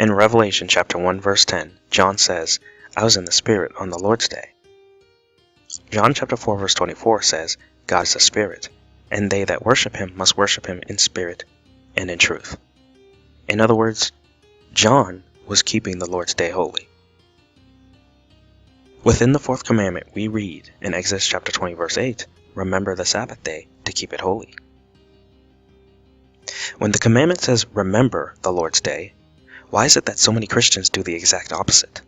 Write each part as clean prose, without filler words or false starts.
In Revelation chapter 1 verse 10, John says, "I was in the Spirit on the Lord's day." John chapter 4 verse 24 says, "God is a spirit, and they that worship him must worship him in spirit and in truth." In other words, John was keeping the Lord's day holy. Within the fourth commandment, we read in Exodus chapter 20 verse 8, "Remember the Sabbath day to keep it holy." When the commandment says, "Remember the Lord's day," why is it that so many Christians do the exact opposite?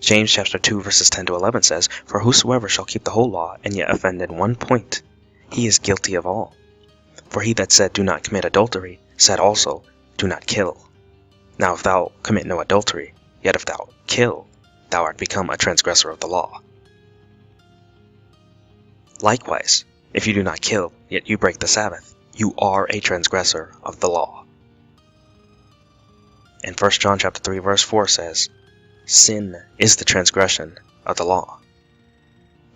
James chapter 2 verses 10 to 11 says, "For whosoever shall keep the whole law, and yet offend in one point, he is guilty of all. For he that said, Do not commit adultery, said also, Do not kill. Now if thou commit no adultery, yet if thou kill, thou art become a transgressor of the law. Likewise, if you do not kill, yet you break the Sabbath, you are a transgressor of the law." And 1 John chapter 3 verse 4 says, "Sin is the transgression of the law."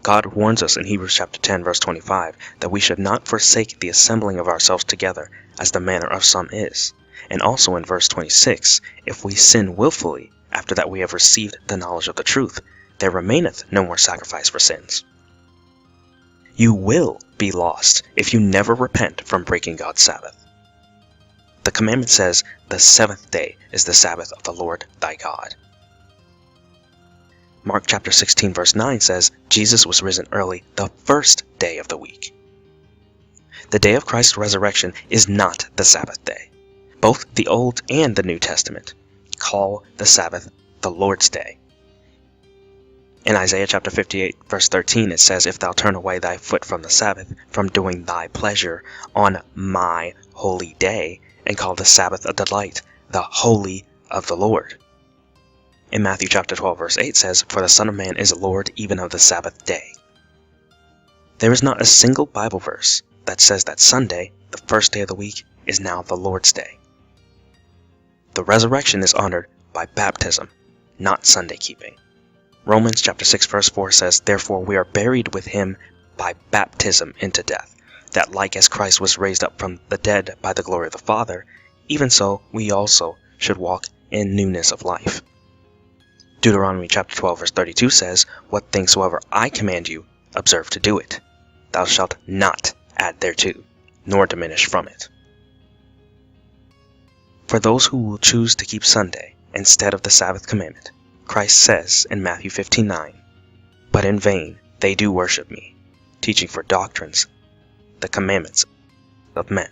God warns us in Hebrews chapter 10 verse 25 that we should not forsake the assembling of ourselves together, as the manner of some is. And also in verse 26, if we sin willfully, after that we have received the knowledge of the truth, there remaineth no more sacrifice for sins. You will be lost if you never repent from breaking God's Sabbath. The commandment says, "The seventh day is the Sabbath of the Lord thy God." Mark chapter 16 verse 9 says, "Jesus was risen early the first day of the week." The day of Christ's resurrection is not the Sabbath day. Both the Old and the New Testament call the Sabbath the Lord's day. In Isaiah chapter 58 verse 13 it says, "If thou turn away thy foot from the Sabbath, from doing thy pleasure on my holy day, and call the Sabbath a delight, the holy of the Lord." In Matthew chapter 12 verse 8 says, "For the Son of Man is Lord even of the Sabbath day." There is not a single Bible verse that says that Sunday, the first day of the week, is now the Lord's day. The resurrection is honored by baptism, not Sunday keeping. Romans chapter 6 verse 4 says, "Therefore we are buried with him by baptism into death, that like as Christ was raised up from the dead by the glory of the Father, even so we also should walk in newness of life." Deuteronomy chapter 12 verse 32 says, "What things soever I command you, observe to do it. Thou shalt not add thereto, nor diminish from it." For those who will choose to keep Sunday instead of the Sabbath commandment, Christ says in Matthew 15:9, "But in vain they do worship me, teaching for doctrines the commandments of men."